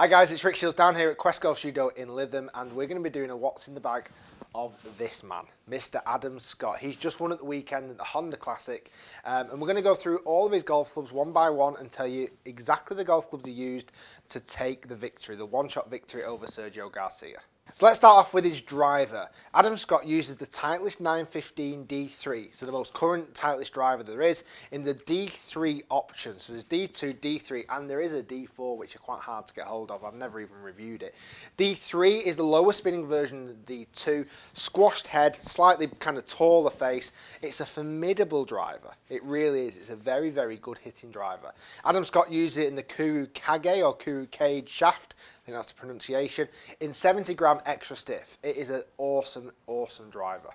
Hi guys, it's Rick Shiels down here at Quest Golf Studio in Lytham, and we're going to be doing a what's in the bag of this man, Mr. Adam Scott. He's just won at the weekend at the Honda Classic, and we're going to go through all of his golf clubs one by one and tell you exactly the golf clubs he used to take the victory, the one-shot victory over Sergio Garcia. So let's start off with his driver. Adam Scott uses the Titleist 915 D3, so the most current Titleist driver there is, in the D3 option. So there's D2, D3, and there is a D4, which are quite hard to get hold of. I've never even reviewed it. D3 is the lower spinning version of the D2, squashed head, slightly kind of taller face. It's a formidable driver. It really is. It's a very, very good hitting driver. Adam Scott used it in the Kuru Kage or Kuru Cage shaft. I think that's the pronunciation, in 70 gram extra stiff. It is an awesome, awesome driver.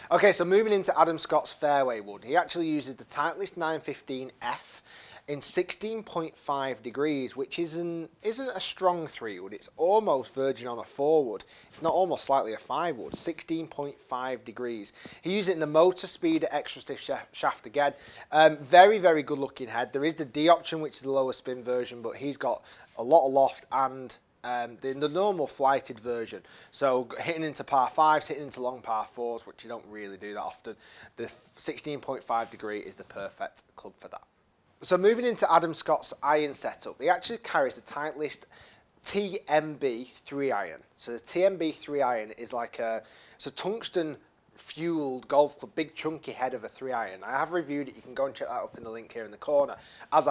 Okay, so moving into Adam Scott's fairway wood, he actually uses the Titleist 915F in 16.5 degrees, which isn't a strong 3 wood. It's almost verging on a 4 wood. It's not almost slightly a 5 wood, 16.5 degrees. He used it in the Motor Speeder extra stiff shaft again. Very, very good looking head. There is the D option, which is the lower spin version, but he's got a lot of loft and the normal flighted version. So hitting into par 5s, hitting into long par 4s, which you don't really do that often. The 16.5 degree is the perfect club for that. So moving into Adam Scott's iron setup, he actually carries the Titleist TMB 3 iron. So the TMB 3 iron is like it's a tungsten fueled golf club, big chunky head of a 3 iron. I have reviewed it. You can go and check that up in the link here in the corner, as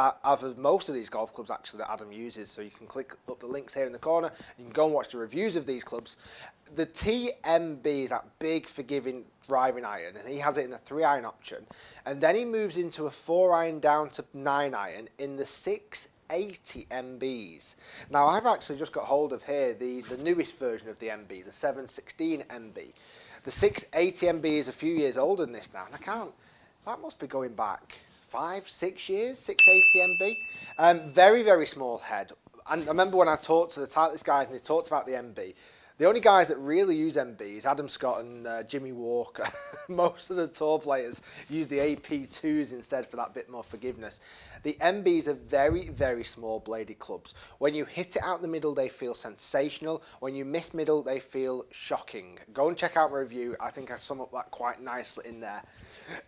most of these golf clubs actually that Adam uses. So you can click up the links here in the corner. You can go and watch the reviews of these clubs. The TMB is that big forgiving driving iron, and he has it in a 3 iron option, and then he moves into a 4 iron down to 9 iron in the 680 MBs. Now I've actually just got hold of here the newest version of the MB, the 716 MB. The 680 MB is a few years older than this now, and that must be going back 5-6 years, 680 MB. Very, very small head. And I remember when I talked to the Titleist guys and they talked about the MB, the only guys that really use MB is Adam Scott and Jimmy Walker. Most of the tour players use the AP2s instead for that bit more forgiveness. The MBs are very, very small bladed clubs. When you hit it out the middle, they feel sensational. When you miss middle, they feel shocking. Go and check out my review. I think I sum up that quite nicely in there,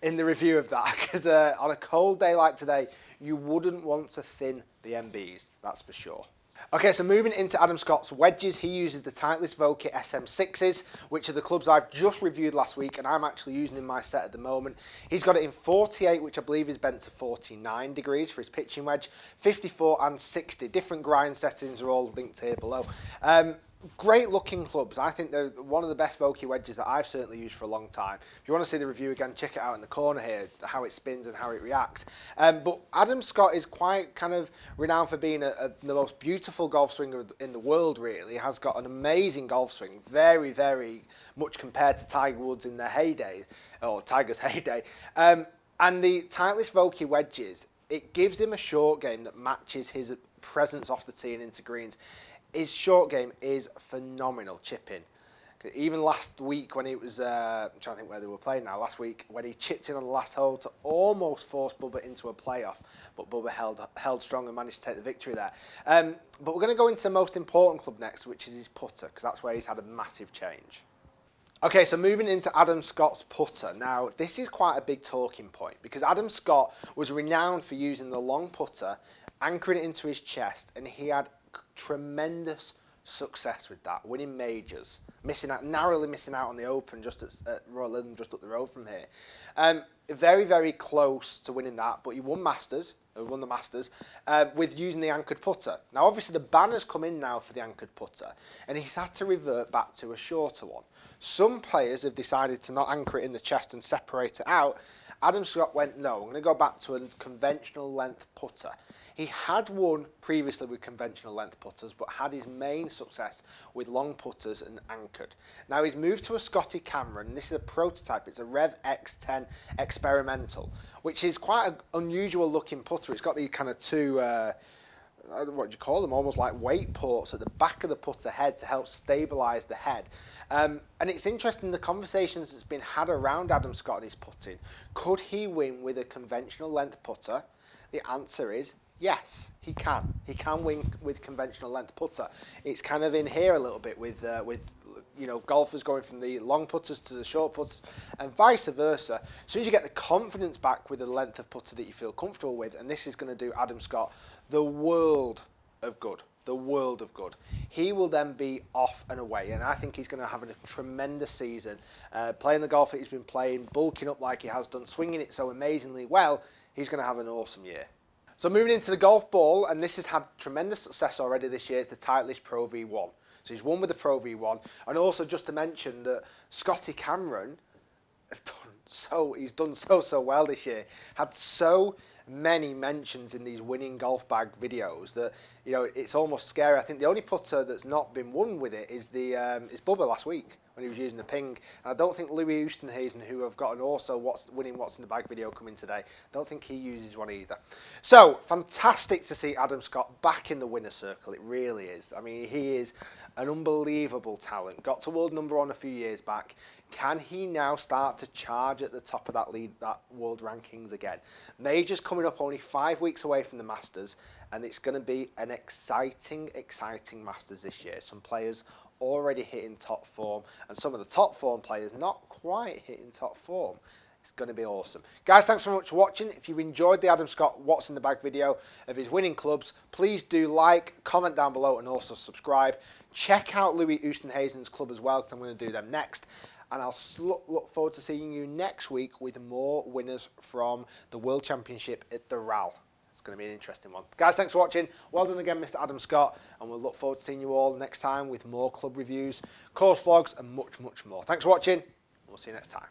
in the review of that. Because on a cold day like today, you wouldn't want to thin the MBs, that's for sure. Okay, so moving into Adam Scott's wedges, he uses the Titleist Vokey SM6s, which are the clubs I've just reviewed last week, and I'm actually using in my set at the moment. He's got it in 48, which I believe is bent to 49 degrees for his pitching wedge, 54 and 60. Different grind settings are all linked here below. Great looking clubs. I think they're one of the best Vokey wedges that I've certainly used for a long time. If you want to see the review again, check it out in the corner here, how it spins and how it reacts. But Adam Scott is quite kind of renowned for being the most beautiful golf swinger in the world, really. He has got an amazing golf swing, very, very much compared to Tiger Woods in their heyday, or Tiger's heyday. And the Titleist Vokey wedges, it gives him a short game that matches his presence off the tee and into greens. His short game is phenomenal chipping. Even last week when it was, I'm trying to think where they were playing now, last week when he chipped in on the last hole to almost force Bubba into a playoff, but Bubba held strong and managed to take the victory there. But we're going to go into the most important club next, which is his putter, because that's where he's had a massive change. Okay, so moving into Adam Scott's putter. Now, this is quite a big talking point, because Adam Scott was renowned for using the long putter, anchoring it into his chest, and he had tremendous success with that, winning majors, narrowly missing out on the Open just at Royal Lytham, just up the road from here. Very, very close to winning that, but he won the Masters with using the anchored putter. Now, obviously, the ban has come in now for the anchored putter, and he's had to revert back to a shorter one. Some players have decided to not anchor it in the chest and separate it out. Adam Scott went, no, I'm going to go back to a conventional length putter. He had won previously with conventional length putters, but had his main success with long putters and anchored. Now he's moved to a Scotty Cameron, and this is a prototype. It's a Rev X10 Experimental, which is quite an unusual looking putter. It's got these kind of two, what do you call them, almost like weight ports at the back of the putter head to help stabilise the head. And it's interesting the conversations that's been had around Adam Scott and his putting. Could he win with a conventional length putter? The answer is Yes, he can. He can win with conventional length putter. It's kind of in here a little bit with golfers going from the long putters to the short putters and vice versa. As soon as you get the confidence back with the length of putter that you feel comfortable with, and this is going to do Adam Scott the world of good. The world of good. He will then be off and away, and I think he's going to have a tremendous season. Playing the golf that he's been playing, bulking up like he has done, swinging it so amazingly well, he's going to have an awesome year. So moving into the golf ball, and this has had tremendous success already this year, it's the Titleist Pro V1. So he's won with the Pro V1, and also just to mention that Scotty Cameron he's done so well this year. Had so many mentions in these winning golf bag videos that it's almost scary. I think the only putter that's not been won with it is is Bubba last week when he was using the ping. And I don't think Louis Oosthuizen, who have got an also winning what's in the bag video coming today, I don't think he uses one either. So fantastic to see Adam Scott back in the winner's circle. It really is. I mean, he is an unbelievable talent. Got to world number one a few years back. Can he now start to charge at the top of that world rankings again? Majors coming up only 5 weeks away from the Masters, and it's going to be an exciting Masters this year. Some players already hitting top form, and some of the top form players not quite hitting top form. It's going to be awesome. Guys, thanks so much for watching. If you enjoyed the Adam Scott What's in the Bag video of his winning clubs, please do like, comment down below, and also subscribe. Check out Louis Oosthuizen's club as well, because I'm going to do them next. And I'll look forward to seeing you next week with more winners from the World Championship at the RAL. It's going to be an interesting one. Guys, thanks for watching. Well done again, Mr. Adam Scott. And we'll look forward to seeing you all next time with more club reviews, course vlogs, and much more. Thanks for watching. We'll see you next time.